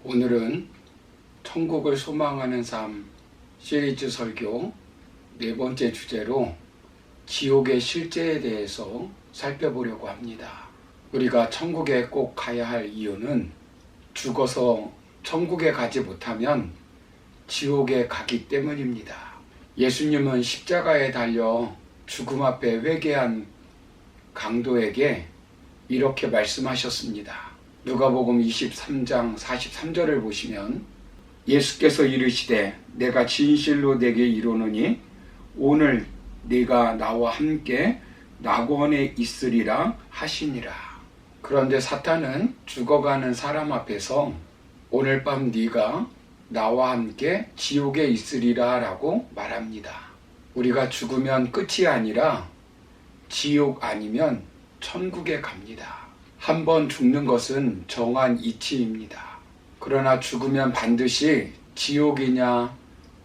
오늘은 천국을 소망하는 삶 시리즈 설교 네 번째 주제로 지옥의 실제에 대해서 살펴보려고 합니다. 우리가 천국에 꼭 가야 할 이유는 죽어서 천국에 가지 못하면 지옥에 가기 때문입니다. 예수님은 십자가에 달려 죽음 앞에 회개한 강도에게 이렇게 말씀하셨습니다. 누가복음 23장 43절을 보시면 예수께서 이르시되 내가 진실로 내게 이르노니 오늘 네가 나와 함께 낙원에 있으리라 하시니라. 그런데 사탄은 죽어가는 사람 앞에서 오늘 밤 네가 나와 함께 지옥에 있으리라 라고 말합니다. 우리가 죽으면 끝이 아니라 지옥 아니면 천국에 갑니다. 한 번 죽는 것은 정한 이치입니다. 그러나 죽으면 반드시 지옥이냐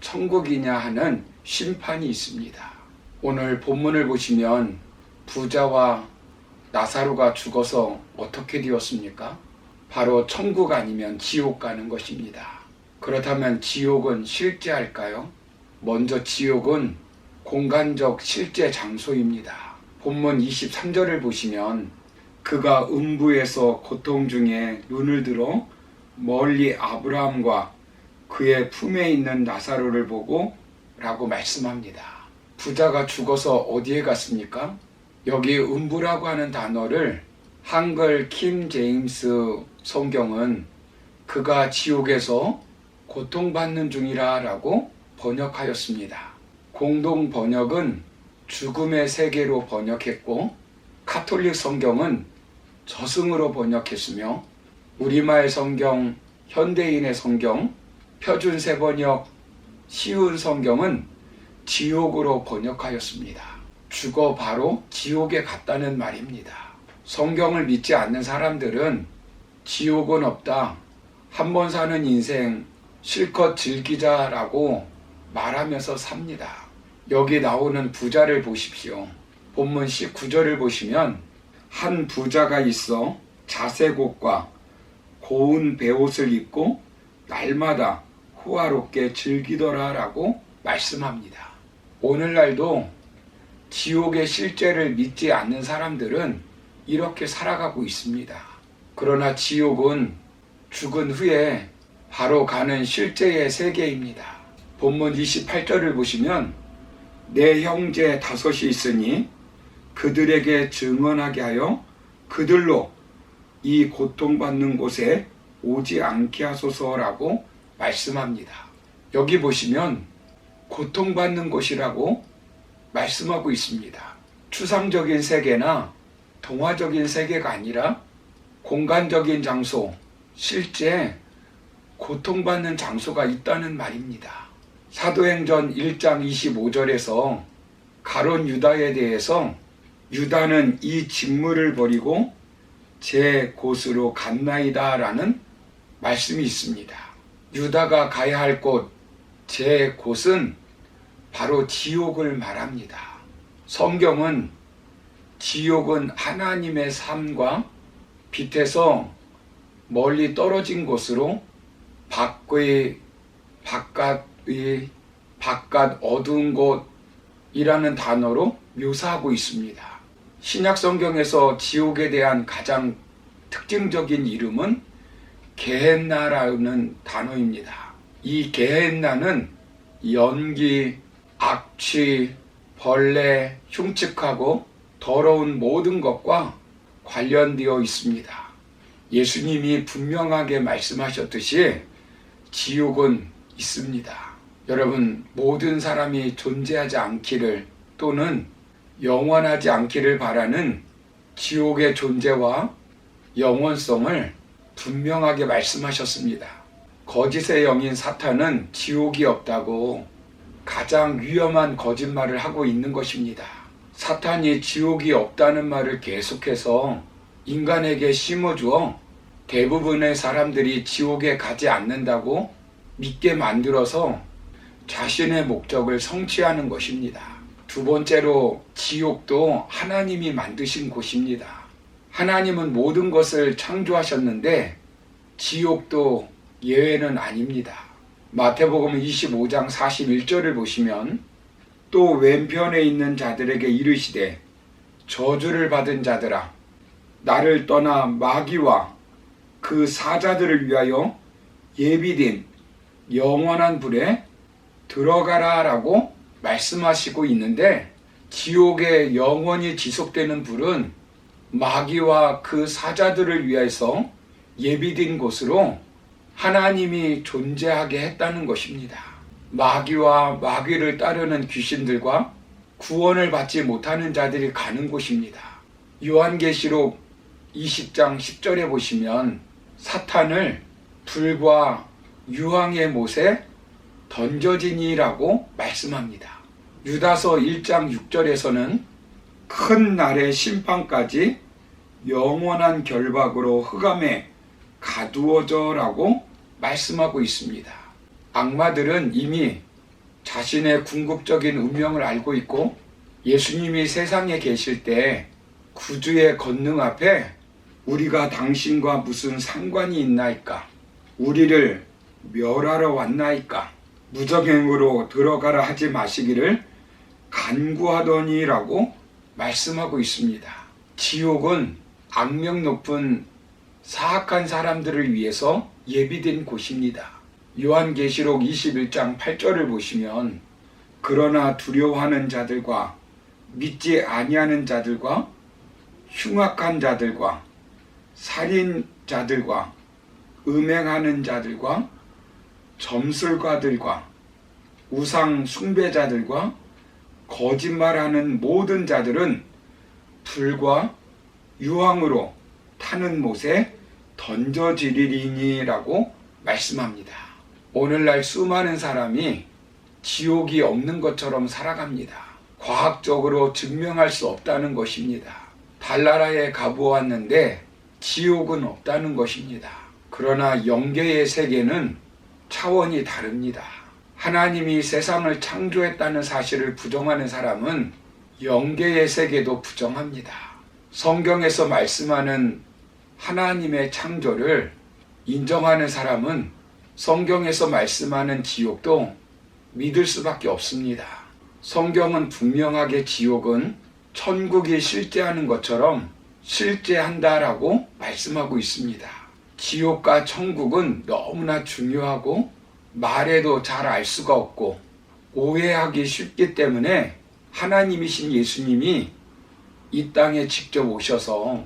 천국이냐 하는 심판이 있습니다. 오늘 본문을 보시면 부자와 나사로가 죽어서 어떻게 되었습니까? 바로 천국 아니면 지옥 가는 것입니다. 그렇다면 지옥은 실제할까요? 먼저 지옥은 공간적 실제 장소입니다. 본문 23절을 보시면 그가 음부에서 고통 중에 눈을 들어 멀리 아브라함과 그의 품에 있는 나사로를 보고 라고 말씀합니다. 부자가 죽어서 어디에 갔습니까? 여기 음부라고 하는 단어를 한글 킹 제임스 성경은 그가 지옥에서 고통받는 중이라 라고 번역하였습니다. 공동 번역은 죽음의 세계로 번역했고 카톨릭 성경은 저승으로 번역했으며 우리말 성경, 현대인의 성경, 표준세 번역, 쉬운 성경은 지옥으로 번역하였습니다. 죽어 바로 지옥에 갔다는 말입니다. 성경을 믿지 않는 사람들은 지옥은 없다, 한 번 사는 인생 실컷 즐기자라고 말하면서 삽니다. 여기 나오는 부자를 보십시오. 본문 19절을 보시면 한 부자가 있어 자색옷과 고운 베옷을 입고 날마다 호화롭게 즐기더라 라고 말씀합니다. 오늘날도 지옥의 실제를 믿지 않는 사람들은 이렇게 살아가고 있습니다. 그러나 지옥은 죽은 후에 바로 가는 실제의 세계입니다. 본문 28절을 보시면 내 형제 다섯이 있으니 그들에게 증언하게 하여 그들로 이 고통받는 곳에 오지 않게 하소서라고 말씀합니다. 여기 보시면 고통받는 곳이라고 말씀하고 있습니다. 추상적인 세계나 동화적인 세계가 아니라 공간적인 장소, 실제 고통받는 장소가 있다는 말입니다. 사도행전 1장 25절에서 가룟 유다에 대해서 유다는 이 직무를 버리고 제 곳으로 갔나이다 라는 말씀이 있습니다. 유다가 가야 할 곳, 제 곳은 바로 지옥을 말합니다. 성경은 지옥은 하나님의 삶과 빛에서 멀리 떨어진 곳으로 바깥 어두운 곳이라는 단어로 묘사하고 있습니다. 신약 성경에서 지옥에 대한 가장 특징적인 이름은 게헨나라는 단어입니다. 이 게헨나는 연기, 악취, 벌레, 흉측하고 더러운 모든 것과 관련되어 있습니다. 예수님이 분명하게 말씀하셨듯이 지옥은 있습니다. 여러분, 모든 사람이 존재하지 않기를 또는 영원하지 않기를 바라는 지옥의 존재와 영원성을 분명하게 말씀하셨습니다. 거짓의 영인 사탄은 지옥이 없다고 가장 위험한 거짓말을 하고 있는 것입니다. 사탄이 지옥이 없다는 말을 계속해서 인간에게 심어주어 대부분의 사람들이 지옥에 가지 않는다고 믿게 만들어서 자신의 목적을 성취하는 것입니다. 두 번째로 지옥도 하나님이 만드신 곳입니다. 하나님은 모든 것을 창조하셨는데 지옥도 예외는 아닙니다. 마태복음 25장 41절을 보시면 또 왼편에 있는 자들에게 이르시되 저주를 받은 자들아 나를 떠나 마귀와 그 사자들을 위하여 예비된 영원한 불에 들어가라 라고 말씀하시고 있는데, 지옥에 영원히 지속되는 불은 마귀와 그 사자들을 위해서 예비된 곳으로 하나님이 존재하게 했다는 것입니다. 마귀와 마귀를 따르는 귀신들과 구원을 받지 못하는 자들이 가는 곳입니다. 요한계시록 20장 10절에 보시면 사탄을 불과 유황의 못에 던져지니라고 말씀합니다. 유다서 1장 6절에서는 큰 날의 심판까지 영원한 결박으로 흑암에 가두어져 라고 말씀하고 있습니다. 악마들은 이미 자신의 궁극적인 운명을 알고 있고 예수님이 세상에 계실 때 구주의 권능 앞에 우리가 당신과 무슨 상관이 있나이까? 우리를 멸하러 왔나이까? 무적행으로 들어가라 하지 마시기를 간구하더니라고 말씀하고 있습니다. 지옥은 악명 높은 사악한 사람들을 위해서 예비된 곳입니다. 요한계시록 21장 8절을 보시면 그러나 두려워하는 자들과 믿지 아니하는 자들과 흉악한 자들과 살인자들과 음행하는 자들과 점술가들과 우상 숭배자들과 거짓말하는 모든 자들은 불과 유황으로 타는 못에 던져지리니라고 말씀합니다. 오늘날 수많은 사람이 지옥이 없는 것처럼 살아갑니다. 과학적으로 증명할 수 없다는 것입니다. 달나라에 가보았는데 지옥은 없다는 것입니다. 그러나 영계의 세계는 차원이 다릅니다. 하나님이 세상을 창조했다는 사실을 부정하는 사람은 영계의 세계도 부정합니다. 성경에서 말씀하는 하나님의 창조를 인정하는 사람은 성경에서 말씀하는 지옥도 믿을 수밖에 없습니다. 성경은 분명하게 지옥은 천국이 실제하는 것처럼 실제한다라고 말씀하고 있습니다. 지옥과 천국은 너무나 중요하고 말해도 잘 알 수가 없고 오해하기 쉽기 때문에 하나님이신 예수님이 이 땅에 직접 오셔서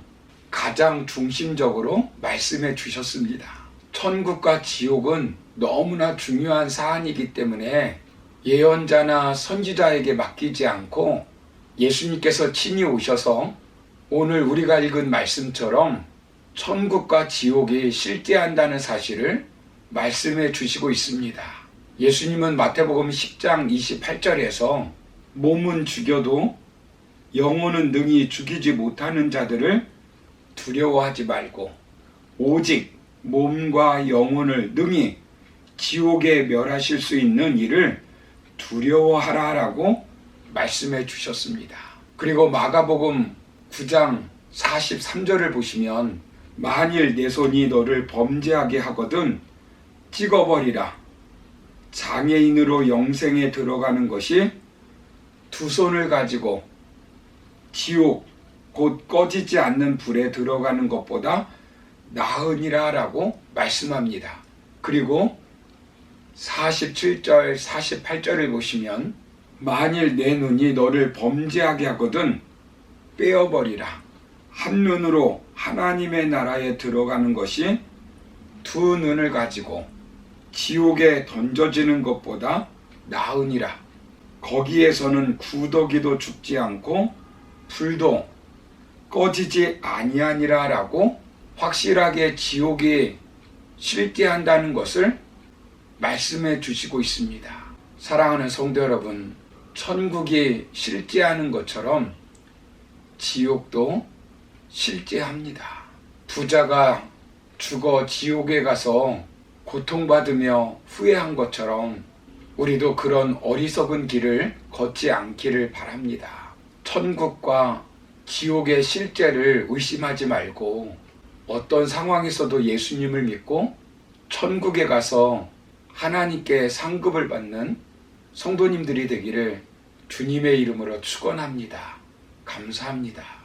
가장 중심적으로 말씀해 주셨습니다. 천국과 지옥은 너무나 중요한 사안이기 때문에 예언자나 선지자에게 맡기지 않고 예수님께서 친히 오셔서 오늘 우리가 읽은 말씀처럼 천국과 지옥이 실제한다는 사실을 말씀해 주시고 있습니다. 예수님은 마태복음 10장 28절에서 몸은 죽여도 영혼은 능히 죽이지 못하는 자들을 두려워하지 말고 오직 몸과 영혼을 능히 지옥에 멸하실 수 있는 이를 두려워하라라고 말씀해 주셨습니다. 그리고 마가복음 9장 43절을 보시면 만일 내 손이 너를 범죄하게 하거든 찍어버리라. 장애인으로 영생에 들어가는 것이 두 손을 가지고 지옥 곧 꺼지지 않는 불에 들어가는 것보다 나으니라 라고 말씀합니다. 그리고 47절 48절을 보시면 만일 내 눈이 너를 범죄하게 하거든 빼어버리라. 한 눈으로 하나님의 나라에 들어가는 것이 두 눈을 가지고 지옥에 던져지는 것보다 나으니라. 거기에서는 구더기도 죽지 않고 불도 꺼지지 아니하니라 라고 확실하게 지옥이 실제한다는 것을 말씀해 주시고 있습니다. 사랑하는 성도 여러분, 천국이 실제하는 것처럼 지옥도 실제합니다. 부자가 죽어 지옥에 가서 고통받으며 후회한 것처럼 우리도 그런 어리석은 길을 걷지 않기를 바랍니다. 천국과 지옥의 실제를 의심하지 말고 어떤 상황에서도 예수님을 믿고 천국에 가서 하나님께 상급을 받는 성도님들이 되기를 주님의 이름으로 축원합니다. 감사합니다.